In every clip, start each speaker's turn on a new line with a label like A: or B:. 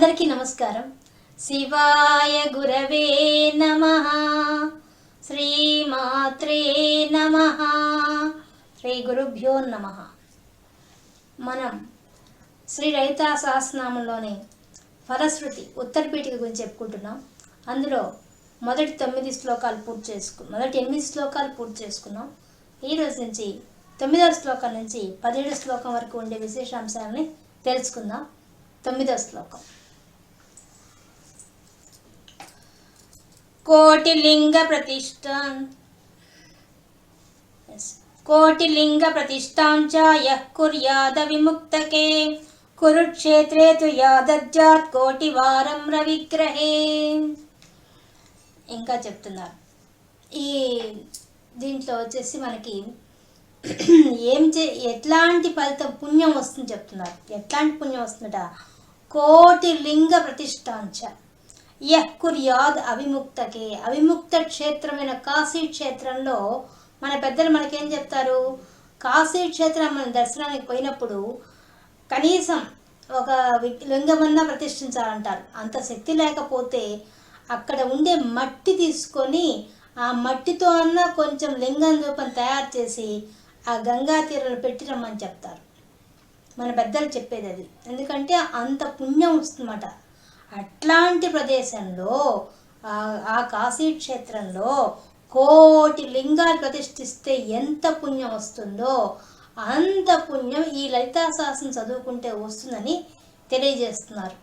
A: అందరికీ నమస్కారం. శివాయ గురవే నమః. శ్రీమాత్రే నమః. శ్రీ గురుభ్యో నమః. మనం శ్రీ లలితా సహస్రనామంలోని ఫలశ్రుతి ఉత్తరపీఠిక గురించి చెప్పుకుంటున్నాం. అందులో మొదటి 8 శ్లోకాలు పూర్తి చేసుకున్నాం. ఈ రోజు నుంచి 9వ శ్లోకం నుంచి 17వ శ్లోకం వరకు ఉండే విశేషాంశాలని తెలుసుకుందాం. 9వ శ్లోకం. కోటిలింగ ప్రతిష్టాం చ యః కుర్యాద విముక్తకే కురుక్షేత్రే తు యాదజ్జాత్ కోటివారం రవిగ్రహే. ఇంకా చెప్తున్నారు. ఈ దీంట్లో వచ్చేసి మనకి ఎట్లాంటి ఫలితం పుణ్యం వస్తుంది చెప్తున్నారు. ఎట్లాంటి పుణ్యం వస్తుందట? కోటి లింగ ప్రతిష్టాంచ యః కుర్యాద్ అవిముక్తకే. అవిముక్త క్షేత్రమైన కాశీ క్షేత్రంలో మన పెద్దలు మనకేం చెప్తారు? కాశీ క్షేత్రం మనం దర్శనానికి పోయినప్పుడు కనీసం ఒక లింగమన్నా ప్రతిష్ఠించాలంటారు. అంత శక్తి లేకపోతే అక్కడ ఉండే మట్టి తీసుకొని ఆ మట్టితో అన్నా కొంచెం లింగం రూపం తయారు చేసి ఆ గంగా తీరంలో పెట్టి రమ్మని చెప్తారు. మన పెద్దలు చెప్పేది అది. ఎందుకంటే అంత పుణ్యం వస్తుందన్నమాట. అట్లాంటి ప్రదేశంలో ఆ కాశీ క్షేత్రంలో కోటి లింగాలు ప్రతిష్ఠిస్తే ఎంత పుణ్యం వస్తుందో అంత పుణ్యం ఈ లలితా సహస్రం చదువుకుంటే వస్తుందని తెలియజేస్తున్నారు.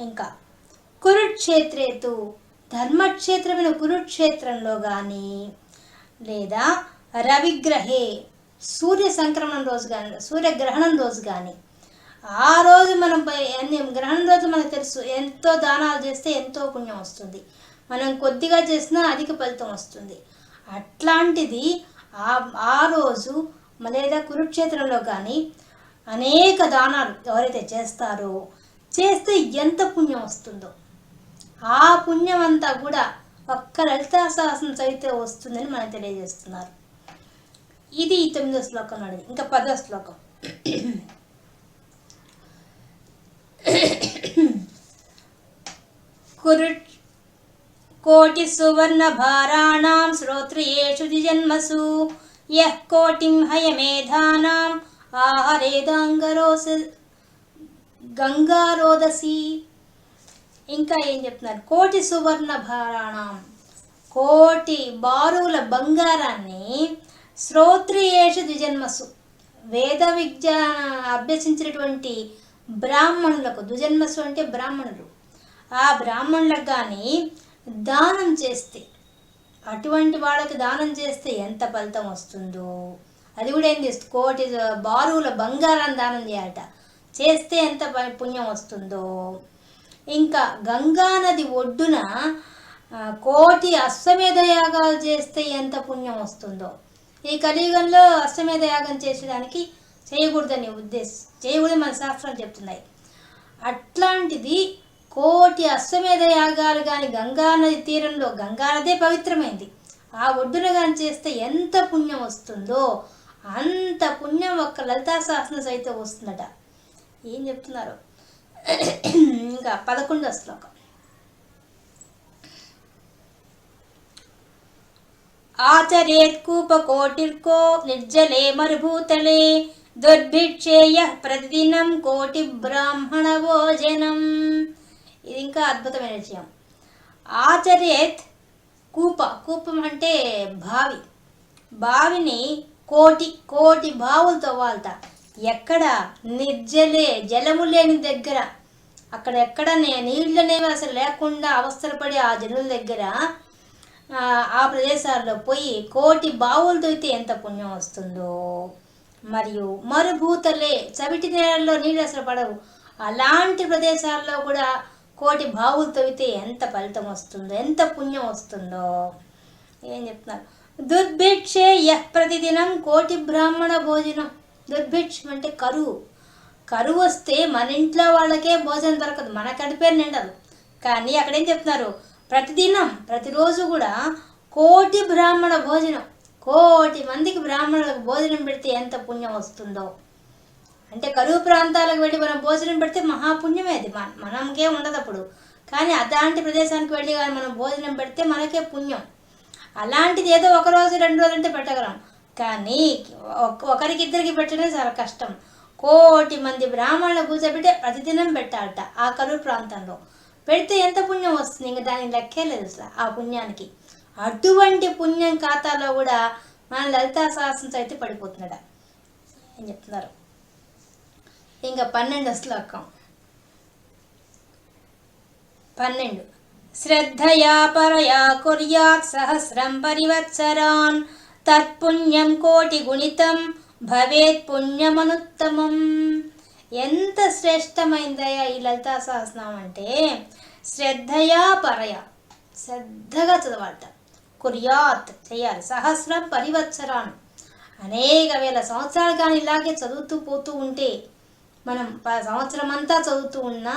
A: ఇంకా కురుక్షేత్రేతు, ధర్మక్షేత్రమైన కురుక్షేత్రంలో కానీ లేదా రవిగ్రహే, సూర్య సంక్రమణం రోజు కానీ సూర్యగ్రహణం రోజు కానీ, ఆ రోజు మనం గ్రహణం రోజు మనకు తెలుసు ఎంతో దానాలు చేస్తే ఎంతో పుణ్యం వస్తుంది. మనం కొద్దిగా చేసినా అధిక ఫలితం వస్తుంది. అట్లాంటిది ఆ రోజు లేదా కురుక్షేత్రంలో కానీ అనేక దానాలు ఎవరైతే చేస్తే ఎంత పుణ్యం వస్తుందో ఆ పుణ్యం అంతా కూడా ఒక్క లలితా సహస్రం చదివితే వస్తుందని మనకు తెలియజేస్తున్నారు. ఇది 9వ శ్లోకం అనేది. ఇంకా 10వ శ్లోకం. కోటి సువర్ణ భారాణాం శ్రోత్రియేషు ద్విజన్మసు యః కోటిం హయమేధానాం గంగారోదసి. ఇంకా ఏం చెప్తున్నారు? కోటి సువర్ణ భారాణం, కోటి బారుల బంగారాన్ని శ్రోత్రియేషు ద్విజన్మసు, వేద విద్య అభ్యసించినటువంటి బ్రాహ్మణులకు, ద్విజన్మసు అంటే బ్రాహ్మణులు, ఆ బ్రాహ్మణులకు కానీ దానం చేస్తే, అటువంటి వాళ్ళకి దానం చేస్తే ఎంత ఫలితం వస్తుందో అది కూడా ఏం చేస్తుంది? కోటి బారుల బంగారాన్ని దానం చేయాలట. చేస్తే ఎంత పుణ్యం వస్తుందో. ఇంకా గంగానది ఒడ్డున కోటి అశ్వమేధ యాగాలు చేస్తే ఎంత పుణ్యం వస్తుందో. ఈ కలియుగంలో అశ్వమేధ యాగం చేసేదానికి చేయకూడదని చేయకూడదని మన శాస్త్రాలు చెప్తున్నాయి. అట్లాంటిది కోటి అశ్వమేధ యాగాలు కానీ గంగానది తీరంలో, గంగానదే పవిత్రమైంది, ఆ ఒడ్డున కానీ చేస్తే ఎంత పుణ్యం వస్తుందో అంత పుణ్యం ఒక్క లలితా సహస్రం సైతం వస్తుందట. ఏం చెప్తున్నారు? ఇంకా 11వ శ్లోకం. ఆచరేత్ కూపకోటిర్కో నిర్జలే మరుభూతలే దుర్భిక్షేయ ప్రతిదినం కోటి బ్రాహ్మణ భోజనం. ఇది ఇంకా అద్భుతమైన విషయం. ఆచరేత్ కూపం అంటే బావిని కోటి బావులతో వాళ్త. ఎక్కడ? నిర్జలే, జలము లేని దగ్గర, అక్కడెక్కడ నీళ్ళనేవి అసలు లేకుండా అవస్థపడి ఆ జనుల దగ్గర ఆ ప్రదేశాల్లో పోయి కోటి బావులు తవ్వితే ఎంత పుణ్యం వస్తుందో. మరియు మరుభూతలే, చవిటి నేలల్లో నీళ్ళు అసలు పడవు, అలాంటి ప్రదేశాల్లో కూడా కోటి బావులు తవ్వితే ఎంత ఫలితం వస్తుందో, ఎంత పుణ్యం వస్తుందో. ఏం చెప్తున్నారు? దుర్భిక్షే యః ప్రతిదినం కోటి బ్రాహ్మణ భోజనం. దుర్భిక్షం అంటే కరువు వస్తే మన ఇంట్లో వాళ్ళకే భోజనం దొరకదు, మన కడిపే నిండదు. కానీ అక్కడేం చెప్తున్నారు? ప్రతిరోజు కూడా కోటి బ్రాహ్మణ భోజనం, కోటి మందికి బ్రాహ్మణులకు భోజనం పెడితే ఎంత పుణ్యం వస్తుందో. అంటే కరువు ప్రాంతాలకు వెళ్ళి మనం భోజనం పెడితే మహాపుణ్యమే అది, మనకే ఉండదు అప్పుడు. కానీ అలాంటి ప్రదేశానికి వెళ్ళి కానీ మనం భోజనం పెడితే మనకే పుణ్యం. అలాంటిది ఏదో ఒక రోజు 2 రోజులు అంటే పెట్టగలం, కానీ ఒకరికి ఇద్దరికి పెట్టడం చాలా కష్టం. కోటి మంది బ్రాహ్మణులు కూర్చోబెట్టి ప్రతిదినం పెట్టాలట ఆ కరువు ప్రాంతంలో. పెడితే ఎంత పుణ్యం వస్తుంది, ఇంకా దానికి లెక్కే లేదు అసలు ఆ పుణ్యానికి. అటువంటి పుణ్యం ఖాతాలో కూడా మన లలితా సహస్రం అయితే పడిపోతున్నాడ అని చెప్తున్నారు. ఇంకా 12వ శ్లోకం. 12 శ్రద్ధయా పరయా కుర్యాత్ సహస్రం పరివత్సరాన్ తత్పుణ్యం కోటి గుణితం భవేత్ పుణ్యమనుత్తమం. ఎంత శ్రేష్టమైందయ్యా ఈ లలితా సహస్రనామం అంటే, శ్రద్ధయా పరయా, శ్రద్ధగా చదవాలట, కుర్యాత్ చేయాలి, సహస్రం పరివత్సరాన్, అనేక వేల సంవత్సరాలు కానీ ఇలాగే చదువుతూ పోతూ ఉంటే, మనం సంవత్సరం అంతా చదువుతూ ఉన్నా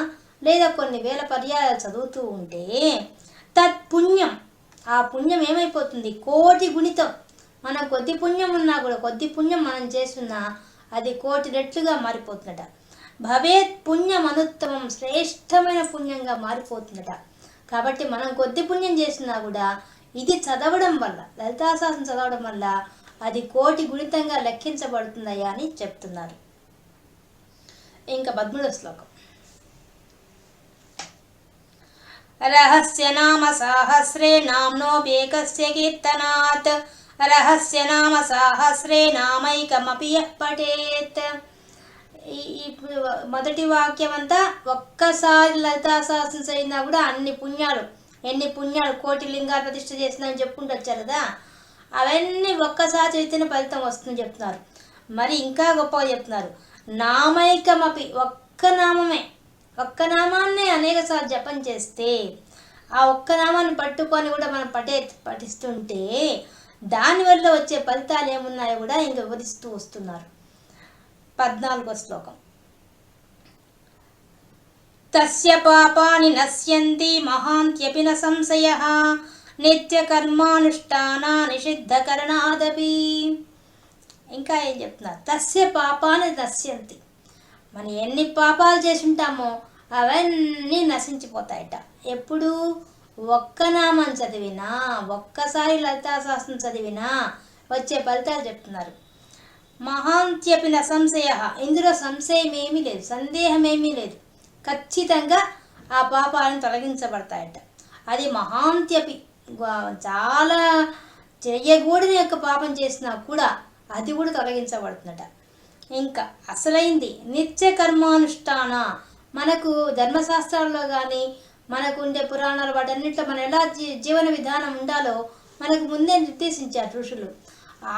A: లేదా కొన్ని వేల పర్యాయాలు చదువుతూ ఉంటే తత్పుణ్యం, ఆ పుణ్యం ఏమైపోతుంది, కోటి గుణితం. మనం కొద్ది పుణ్యం ఉన్నా కూడా, కొద్ది పుణ్యం మనం చేస్తున్నా అది కోటి రెట్లుగా మారిపోతుందట. భవేత్ పుణ్యం అనుత్తమం, శ్రేష్టమైన పుణ్యంగా మారిపోతుందట. కాబట్టి మనం కొద్ది పుణ్యం చేసినా కూడా ఇది చదవడం వల్ల, లలితా సహస్రం చదవడం వల్ల అది కోటి గుణితంగా లెక్కించబడుతుందయ్యా అని చెప్తున్నారు. ఇంకా 13వ శ్లోకం. రహస్య నామ సాహస్రే నామ్నోపేకస్య కీర్తనాత్ రహస్య నామ సాహస్రే నామైకమపి యః పఠేత్. ఇప్పుడు మొదటి వాక్యం అంతా ఒక్కసారి లలితా సహస్రం చదివినా కూడా అన్ని పుణ్యాలు, ఎన్ని పుణ్యాలు, కోటి లింగాలు ప్రతిష్ఠ చేసిందని చెప్పుకుంటూ వచ్చారు కదా, అవన్నీ ఒక్కసారి చదివితేనే ఫలితం వస్తుందని చెప్తున్నారు. మరి ఇంకా గొప్పగా చెప్తున్నారు, నామైకమపి, ఒక్క నామమే, ఒక్క నామాన్నే అనేక సార్లు జపం చేస్తే, ఆ ఒక్క నామాన్ని పట్టుకొని కూడా మనం పఠిస్తుంటే దానివల్ల వచ్చే ఫలితాలు ఏమున్నాయో కూడా ఇంకా వివరిస్తూ వస్తున్నారు. 14వ శ్లోకం. తస్య పాపాని నశ్యంతి మహాంత్యపి న సంశయః నిత్య కర్మానుష్ఠాన నిషిద్ధకరణాదపి. ఇంకా ఏం చెప్తున్నారు, తస్య పాపాని నశ్యంతి, మనం ఎన్ని పాపాలు చేసి ఉంటామో అవన్నీ నశించిపోతాయట. ఎప్పుడు ఒక్క నామం చదివినా, ఒక్కసారి లలితా సహస్రం చదివినా వచ్చే ఫలితాలు చెప్తున్నారు. మహాంత్యపి న సంశయ, ఇందులో సంశయం ఏమీ లేదు, సందేహం ఏమీ లేదు, ఖచ్చితంగా ఆ పాపాలను తొలగించబడతాయట. అది మహాంత్యపి, చాలా చెయ్యకూడని యొక్క పాపం చేసినా కూడా అది కూడా తొలగించబడుతుందట. ఇంకా అసలైంది నిత్య కర్మానుష్ఠాన, మనకు ధర్మశాస్త్రాల్లో కానీ మనకు ఉండే పురాణాలు వాటన్నిటిలో మనం ఎలా జీవన విధానం ఉండాలో మనకు ముందే నిర్దేశించారు ఋషులు.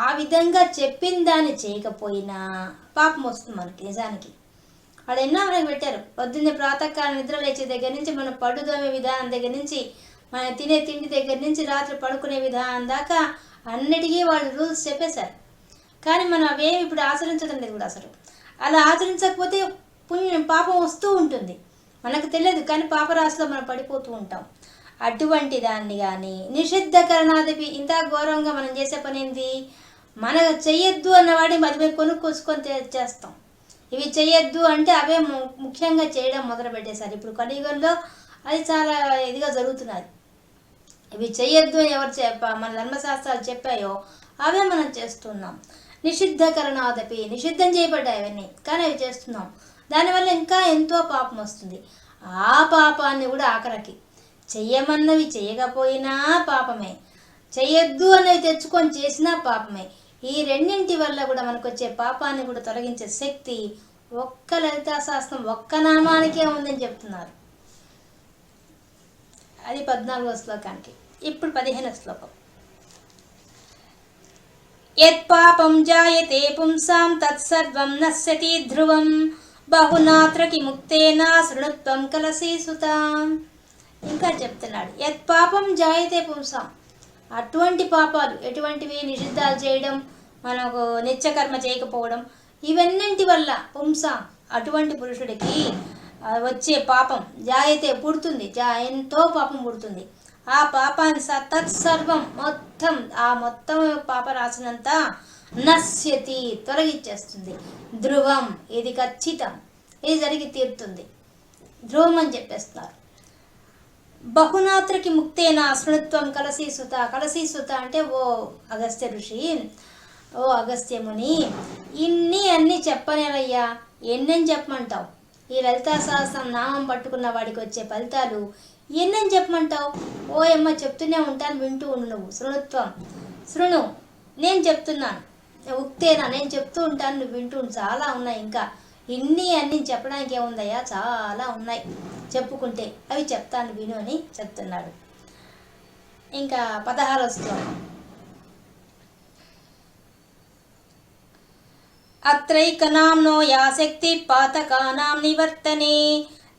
A: ఆ విధంగా చెప్పిన దాన్ని చేయకపోయినా పాపం వస్తుంది మనకి. నిజానికి వాళ్ళు ఎన్నో మనకు పెట్టారు. పొద్దున్నే ప్రాతకాలం నిద్ర లేచే దగ్గర నుంచి, మనం పడుదోమే విధానం దగ్గర నుంచి, మనం తినే తిండి దగ్గర నుంచి, రాత్రి పడుకునే విధానం దాకా అన్నిటికీ వాళ్ళు రూల్స్ చెప్పేశారు. కానీ మనం అవేమి ఇప్పుడు ఆచరించడం లేదు కూడా. అసలు అలా ఆచరించకపోతే పాపం వస్తూ ఉంటుంది, మనకు తెలియదు, కానీ పాపరాశిలో మనం పడిపోతూ ఉంటాం. అటువంటి దాన్ని కానీ నిషిద్ధకరణాదిపి, ఇంత ఘోరంగా మనం చేసే పని ఏంది, మనకు చెయ్యొద్దు అన్నవాడిని మధ్య కొనుక్కొచ్చుకొని చేస్తాం. ఇవి చెయ్యొద్దు అంటే అవే ముఖ్యంగా చేయడం మొదలు పెట్టేశారు. ఇప్పుడు కలియుగంలో అది చాలా ఇదిగా జరుగుతున్నది. ఇవి చెయ్యొద్దు అని ఎవరు మన ధర్మశాస్త్రాలు చెప్పాయో అవే మనం చేస్తున్నాం. నిషిద్ధకరణాదపి, నిషిద్ధం చేయబడ్డాయి అవన్నీ, కానీ అవి చేస్తున్నాం. దానివల్ల ఇంకా ఎంతో పాపం వస్తుంది. ఆ పాపాన్ని కూడా ఆఖరికి చెయ్యమన్నవి చేయకపోయినా పాపమే, చెయ్యొద్దు అన్నవి తెచ్చుకొని చేసినా పాపమే. ఈ రెండింటి వల్ల కూడా మనకు వచ్చే పాపాన్ని కూడా తొలగించే శక్తి ఒక్క లలితా శాస్త్రం, ఒక్క నామానికే ఉందని చెప్తున్నారు. అది 14వ శ్లోకానికి. ఇప్పుడు 15వ శ్లోకం. యత్పాపం జాయతే పుంసాం తత్సర్వం నశ్యతి ధ్రువం బహునాత్ర కిముక్తేన శృణుత్వం కలసి సుతాం. ఇంకా చెప్తున్నాడు, యత్పాపం జాయతే పుంసాం, అటువంటి పాపాలు ఎటువంటివి, నిషిద్ధాలు చేయడం, మనకు నిత్యకర్మ చేయకపోవడం, ఇవన్నింటి వల్ల పుంసాం, అటువంటి పురుషుడికి వచ్చే పాపం జాయతే పుడుతుంది, ఎంతో పాపం పుడుతుంది. ఆ పాపాన్ని తత్సర్వం, మొత్తం ఆ మొత్తం పాప రాసినంతా నశ్యతి తొలగించేస్తుంది. ధ్రువం ఇది ఖచ్చితం, ఇది జరిగి తీరుతుంది, ధ్రువం అని చెప్పేస్తున్నారు. బహునాత్రకి ముక్తేన శృణుత్వం కలశీసుత. కలశీసుత అంటే ఓ అగస్త్య ఋషి, ఓ అగస్త్యముని, అన్నీ చెప్పనేరయ్యా, ఎన్నని చెప్పమంటావు? ఈ లలితా సహస్రం నామం పట్టుకున్న వాడికి వచ్చే ఫలితాలు ఎన్నని చెప్పమంటావు? ఓయమ్మ చెప్తూనే ఉంటాను, వింటూ ఉండు నువ్వు. శృణుత్వం, శృణు, నేను చెప్తున్నాను. ఉక్తేనా, నేను చెప్తూ ఉంటాను, నువ్వు వింటూ. చాలా ఉన్నాయి, ఇంకా అన్నీ చెప్పడానికి ఏముందయ్యా, చాలా ఉన్నాయి చెప్పుకుంటే, అవి చెప్తాను విను అని చెప్తున్నాడు. ఇంకా 16వ శ్లోకం. అత్రైకనాంనో యా శక్తి పాతకానాం నివర్తనే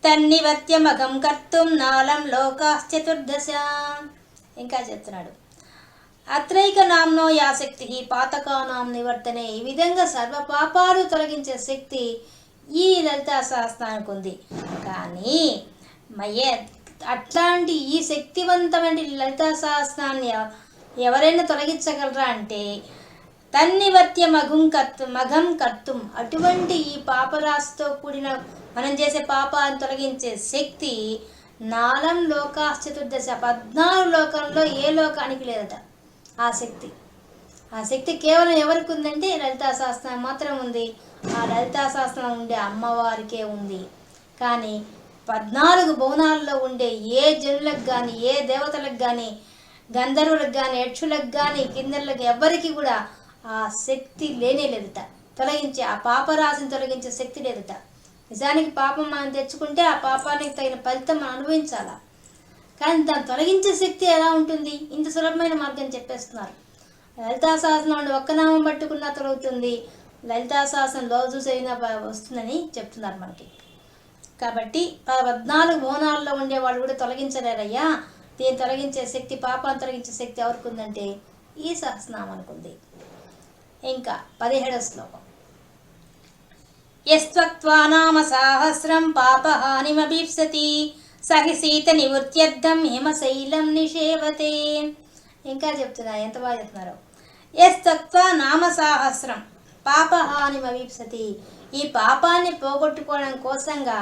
A: తన్నివర్త్యమగం కర్తుం నాలం లోకాశ్చతుర్దశ. ఇంకా చెప్తున్నాడు, అత్రైక నామ్నో యా శక్తి పాతకానాం నివర్తనే. ఈ విధంగా సర్వ పాపాలు తొలగించే శక్తి ఈ లలితా సహస్రానికి ఉంది. కానీ అట్లాంటి ఈ శక్తివంతమైన లలితా సహస్రాన్ని ఎవరైనా తొలగించగలరా అంటే తన్నివర్త్య మఘం కర్తుం. అటువంటి ఈ పాపరాశితో కూడిన మనం చేసే పాపాన్ని తొలగించే శక్తి నాలం లోకాశ్చతుర్దశ, 14 లోకంలో ఏ లోకానికి లేదట ఆ శక్తి. ఆ శక్తి కేవలం ఎవరికి ఉందంటే లలితా సహస్రం మాత్రం ఉంది. ఆ లలితా సహస్రం ఉండే అమ్మవారికే ఉంది. కానీ 14 భువనాల్లో ఉండే ఏ జనులకు కానీ, ఏ దేవతలకు కానీ, గంధర్వులకు కానీ, యక్షులకు కానీ, కిందర్లకు ఎవ్వరికి కూడా ఆ శక్తి లేదట. తొలగించే ఆ పాపరాశిని తొలగించే శక్తి లేదట. నిజానికి పాపం మనం తెచ్చుకుంటే ఆ పాపానికి తగిన ఫలితం మనం అనుభవించాలా. కానీ దాన్ని తొలగించే శక్తి ఎలా ఉంటుంది? ఇంత సులభమైన మార్గం చెప్పేస్తున్నారు. లలితా సహస్రం ఒక్క నామం పట్టుకున్నా తొలగుతుంది, లలితా సహస్రం రోజు చదివినా వస్తుందని చెప్తున్నారు మనకి. కాబట్టి 14 భువనాల్లో ఉండేవాళ్ళు కూడా తొలగించలేరయ్యా. దీన్ని తొలగించే శక్తి, పాపాన్ని తొలగించే శక్తి ఎవరికి ఉందంటే ఈ సహస్రనామానికి ఉంది. ఇంకా 17వ శ్లోకం. యస్త్వక్త్వా నామ సహస్రం పాపహానిమభీప్సతి సహి సీత నివృత్త్యర్థం హిమశైలం నిషేవతే. ఇంకా చెప్తున్నా, ఎంత బాగా చెప్తున్నారు. యస్త్వక్త్వా నామ సహస్రం పాపహానిమభీప్సతి. ఈ పాపాన్ని పోగొట్టుకోవడం కోసంగా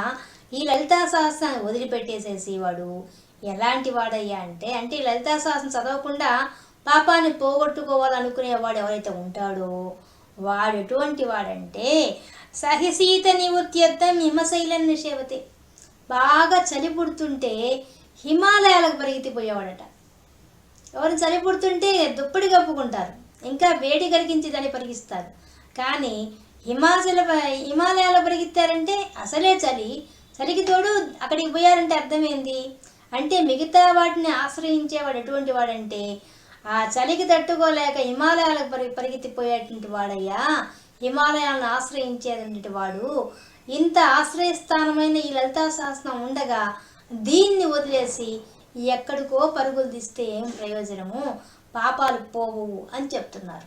A: ఈ లలితా సహస్రాన్ని వదిలిపెట్టేసేసి వాడు ఎలాంటి వాడయ్యా అంటే ఈ లలితా సహస్రం చదవకుండా పాపాన్ని పోగొట్టుకోవాలనుకునేవాడు ఎవరైతే ఉంటాడో వాడు ఎటువంటి వాడంటే సహిసీత నివృత్త్యర్థం హిమశైలం నిషేవతే. బాగా చలి పుడుతుంటే హిమాలయాలకు పరిగెత్తిపోయేవాడట. ఎవరిని చలి పుడుతుంటే దుప్పటి కప్పుకుంటారు, ఇంకా వేడి కలిగించి దాన్ని పరిగిస్తారు. కానీ హిమాలయాలు పరిగెత్తారంటే అసలే చలికి తోడు అక్కడికి పోయారంటే అర్థమైంది అంటే మిగతా వాటిని ఆశ్రయించేవాడు ఎటువంటి వాడంటే ఆ చలికి తట్టుకోలేక హిమాలయాలకు పరిగెత్తిపోయేటువంటి వాడయ్యా. హిమాలయాలను ఆశ్రయించేటువంటి వాడు. ఇంత ఆశ్రయస్థానమైన ఈ లలితా సహస్రం ఉండగా దీన్ని వదిలేసి ఎక్కడికో పరుగులు తీస్తే ఏం ప్రయోజనము, పాపాలు పోవు అని చెప్తున్నారు.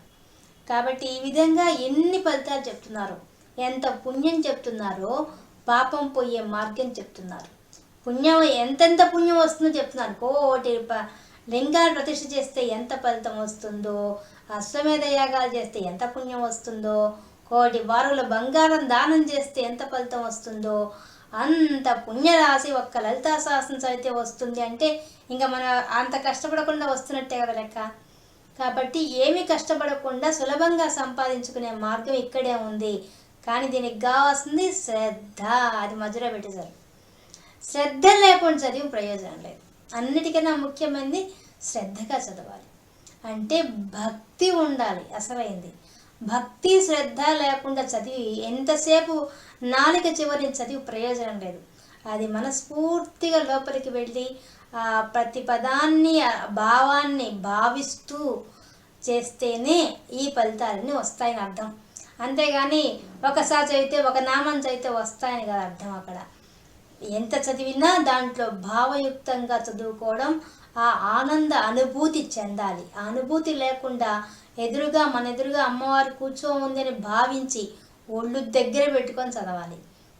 A: కాబట్టి ఈ విధంగా ఎన్ని ఫలితాలు చెప్తున్నారు, ఎంత పుణ్యం చెప్తున్నారో, పాపం పోయే మార్గం చెప్తున్నారు. పుణ్యం ఎంతెంత పుణ్యం వస్తుందో చెప్తున్నారు. కోటి లింగాలు ప్రతిష్ఠ చేస్తే ఎంత ఫలితం వస్తుందో, అశ్వమేధ యాగాలు చేస్తే ఎంత పుణ్యం వస్తుందో, కోటి బారుల బంగారం దానం చేస్తే ఎంత ఫలితం వస్తుందో, అంత పుణ్యరాశి ఒక్క లలితా సహస్రం చదివితే వస్తుంది అంటే ఇంకా మనం అంత కష్టపడకుండా వస్తున్నట్టే కదా లెక్క. కాబట్టి ఏమీ కష్టపడకుండా సులభంగా సంపాదించుకునే మార్గం ఇక్కడే ఉంది. కానీ దీనికి కావాల్సింది శ్రద్ధ. అది మధ్యలో పెట్టేశారు. శ్రద్ధ లేకుండా చదివి ప్రయోజనం లేదు. అన్నిటికన్నా ముఖ్యమైనది శ్రద్ధగా చదవాలి. అంటే భక్తి ఉండాలి అసలైంది. భక్తి శ్రద్ధ లేకుండా చదివి ఎంతసేపు నాలుక చివరిని చదివి ప్రయోజనం లేదు. అది మనస్ఫూర్తిగా లోపలికి వెళ్ళి ఆ ప్రతి పదాన్ని భావాన్ని భావిస్తూ చేస్తేనే ఈ ఫలితాలన్నీ వస్తాయని అర్థం. అంతేగాని ఒకసారి చదివితే ఒక నామం చదివితే వస్తాయని కదా అర్థం. అక్కడ ఎంత చదివినా దాంట్లో భావయుక్తంగా చదువుకోవడం, ఆ ఆనంద అనుభూతి చెందాలి. ఆ అనుభూతి లేకుండా మన ఎదురుగా అమ్మవారు కూర్చోముందని భావించి ఒళ్ళు దగ్గర పెట్టుకొని చదవాలి.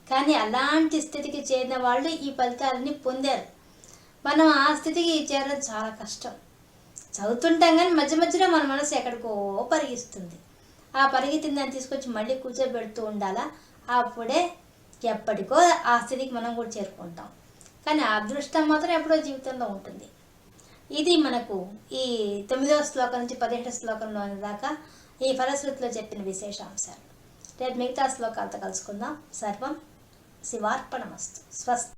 A: కానీ అలాంటి స్థితికి చేరిన వాళ్ళు ఈ ఫలితాలని పొందారు. మనం ఆ స్థితికి చేరడం చాలా కష్టం. చదువుతుంటాం కానీ మధ్య మధ్యలో మన మనసు ఎక్కడికో పరిగిస్తుంది. ఆ పరిగెత్తిన దాన్ని తీసుకొచ్చి మళ్ళీ కూర్చోబెడుతూ ఉండాలా, అప్పుడే ఎప్పటికో ఆ స్థితికి మనం కూడా చేరుకుంటాం. కానీ ఆ అదృష్టం మాత్రం ఎప్పుడో జీవితంలో ఉంటుంది. ఇది మనకు ఈ 9వ శ్లోకం నుంచి 17వ శ్లోకంలో దాకా ఈ ఫలశ్రుతిలో చెప్పిన విశేషాంశాలు. రేపు మిగతా శ్లోకాలతో కలుసుకుందాం. సర్వం శివార్పణమస్తు. స్వస్తి.